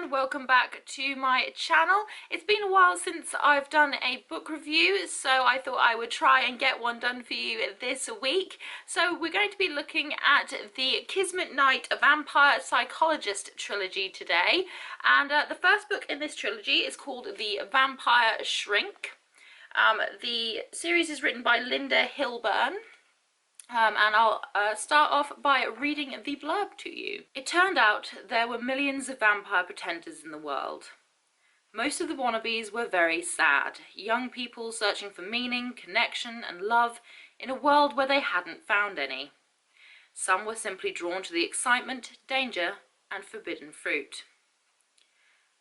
everyone, welcome back to my channel. It's been a while since I've done a book review, so I thought I would try and get one done for you this week. So we're going to be looking at the Kismet Knight Vampire Psychologist trilogy today, and the first book in this trilogy is called The Vampire Shrink. The series is written by Linda Hilburn. And I'll start off by reading the blurb to you. It turned out there were millions of vampire pretenders in the world. Most of the wannabes were very sad, young people searching for meaning, connection, and love in a world where they hadn't found any. Some were simply drawn to the excitement, danger, and forbidden fruit.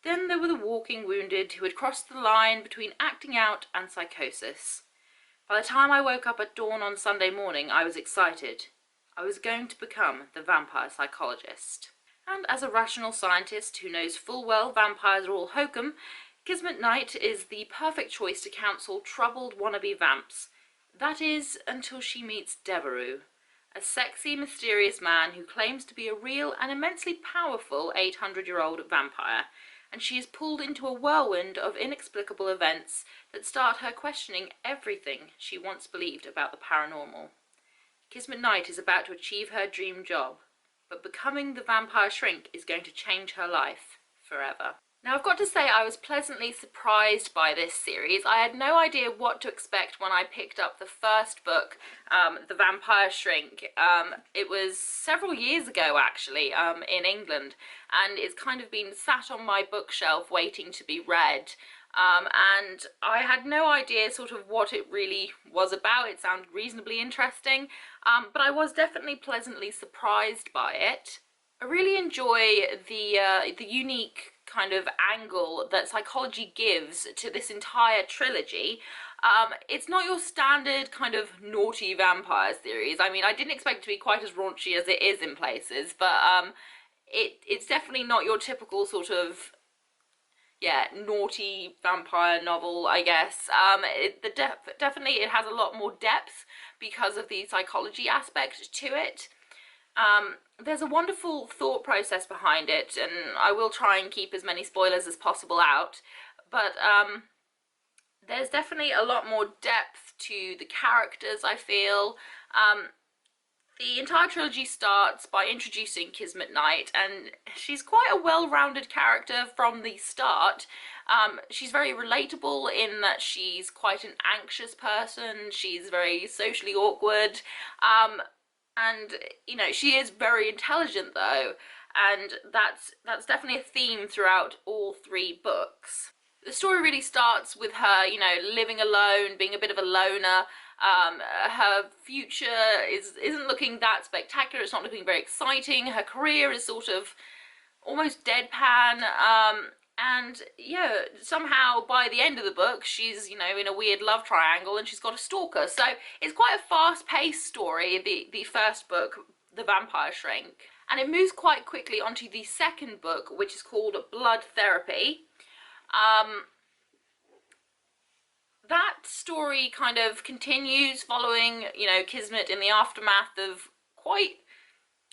Then there were the walking wounded who had crossed the line between acting out and psychosis. By the time I woke up at dawn on Sunday morning, I was excited. I was going to become the vampire psychologist. And as a rational scientist who knows full well vampires are all hokum, Kismet Knight is the perfect choice to counsel troubled wannabe vamps. That is, until she meets Devereux, a sexy, mysterious man who claims to be a real and immensely powerful 800-year-old vampire, and she is pulled into a whirlwind of inexplicable events that start her questioning everything she once believed about the paranormal. Kismet Knight is about to achieve her dream job, but becoming the vampire shrink is going to change her life forever. Now, I've got to say I was pleasantly surprised by this series. I had no idea what to expect when I picked up the first book, The Vampire Shrink. It was several years ago, actually, in England, and it's kind of been sat on my bookshelf waiting to be read. And I had no idea sort of what it really was about. It sounded reasonably interesting, but I was definitely pleasantly surprised by it. I really enjoy the unique kind of angle that psychology gives to this entire trilogy. It's not your standard kind of naughty vampire series. I mean, I didn't expect it to be quite as raunchy as it is in places, but it's definitely not your typical sort of, yeah, naughty vampire novel, I guess. Definitely it has a lot more depth because of the psychology aspect to it. There's a wonderful thought process behind it, and I will try and keep as many spoilers as possible out, but there's definitely a lot more depth to the characters, I feel. The entire trilogy starts by introducing Kismet Knight, and she's quite a well-rounded character from the start. She's very relatable in that she's quite an anxious person, she's very socially awkward, and, you know, she is very intelligent though, and that's definitely a theme throughout all three books. The story really starts with her, you know, living alone, being a bit of a loner. Her future isn't looking that spectacular, it's not looking very exciting. Her career is sort of almost deadpan, and yeah, somehow by the end of the book she's, you know, in a weird love triangle and she's got a stalker. So it's quite a fast-paced story, the first book, The Vampire Shrink, and it moves quite quickly onto the second book, which is called Blood Therapy. That story kind of continues following, you know, Kismet in the aftermath of quite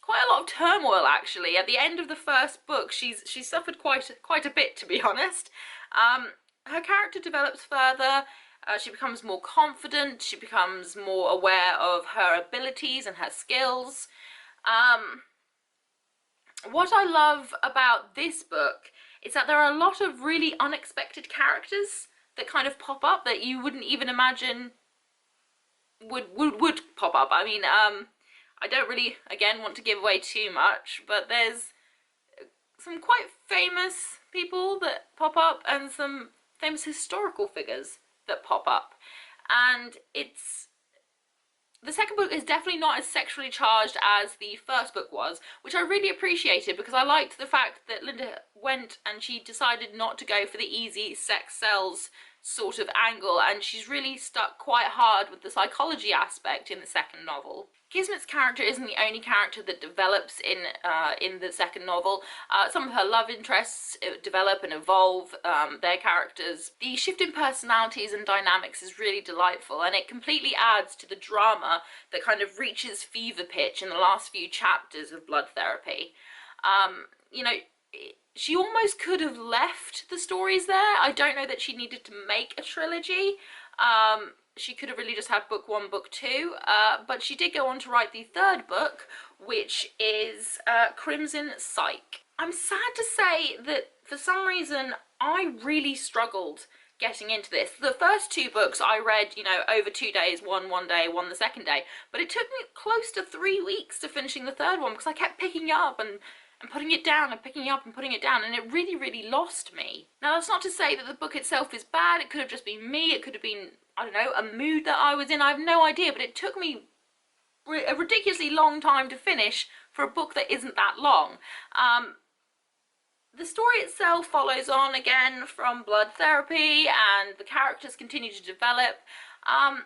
a lot of turmoil, actually. At the end of the first book, she's suffered quite a bit, to be honest. Her character develops further. She becomes more confident. She becomes more aware of her abilities and her skills. What I love about this book is that there are a lot of really unexpected characters that kind of pop up that you wouldn't even imagine would pop up. I mean, I don't really, again, want to give away too much, but there's some quite famous people that pop up and some famous historical figures that pop up. And the second book is definitely not as sexually charged as the first book was, which I really appreciated because I liked the fact that Linda went and she decided not to go for the easy sex sells sort of angle, and she's really stuck quite hard with the psychology aspect in the second novel. Kismet's character isn't the only character that develops in the second novel. Some of her love interests develop and evolve their characters. The shift in personalities and dynamics is really delightful, and it completely adds to the drama that kind of reaches fever pitch in the last few chapters of Blood Therapy. You know, she almost could have left the stories there. I don't know that she needed to make a trilogy. She could have really just had book 1, book 2, but she did go on to write the 3rd book, which is Crimson Psych. I'm sad to say that for some reason I really struggled getting into this. The first 2 books I read, you know, over 2 days, one day, one the second day, but it took me close to 3 weeks to finishing the 3rd one because I kept picking up and putting it down and picking it up and putting it down, and it really lost me. Now, that's not to say that the book itself is bad. It could have just been me. It could have been, I don't know, a mood that I was in. I have no idea, but it took me a ridiculously long time to finish for a book that isn't that long. The story itself follows on again from blood therapy, and the characters continue to develop. I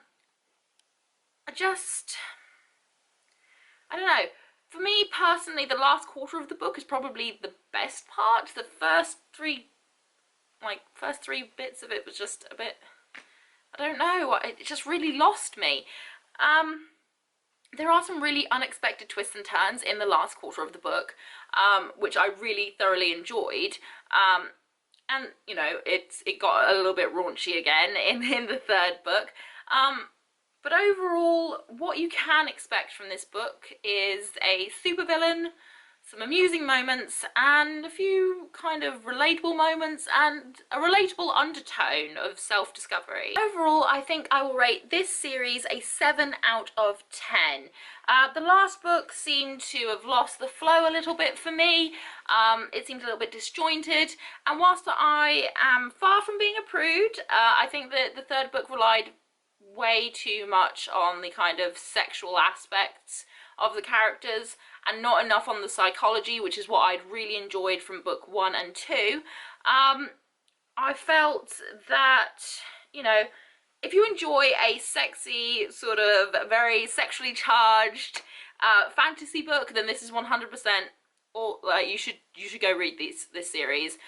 don't know. For me personally, the last quarter of the book is probably the best part. The first three bits of it was just a bit, I don't know, it just really lost me. There are some really unexpected twists and turns in the last quarter of the book, which I really thoroughly enjoyed. And, you know, it got a little bit raunchy again in the 3rd book. But overall, what you can expect from this book is a supervillain, some amusing moments, and a few kind of relatable moments, and a relatable undertone of self-discovery. Overall, I think I will rate this series a 7 out of 10. The last book seemed to have lost the flow a little bit for me. It seemed a little bit disjointed, and whilst I am far from being a prude, I think that the 3rd book relied way too much on the kind of sexual aspects of the characters and not enough on the psychology, which is what I'd really enjoyed from book 1 and 2. I felt that, you know, if you enjoy a sexy, sort of very sexually charged fantasy book, then this is 100%, or you should go read this series.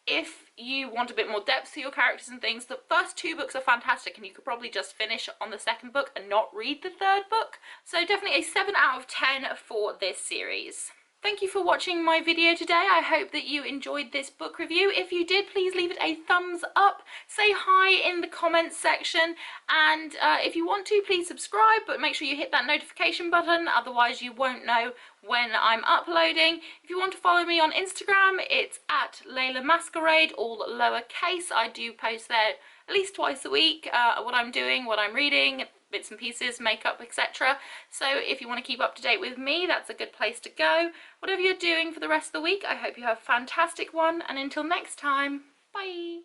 If you want a bit more depth to your characters and things, the first 2 books are fantastic, and you could probably just finish on the 2nd book and not read the 3rd book. So definitely a 7 out of 10 for this series. Thank you for watching my video today. I hope that you enjoyed this book review. If you did, please leave it a thumbs up, say hi in the comments section, and if you want to, please subscribe, but make sure you hit that notification button, otherwise you won't know when I'm uploading. If you want to follow me on Instagram, it's at Layla Masquerade, all lowercase. I do post there at least twice a week, what I'm doing, what I'm reading, bits and pieces, makeup, etc. So if you want to keep up to date with me, that's a good place to go. Whatever you're doing for the rest of the week, I hope you have a fantastic one, and until next time, bye!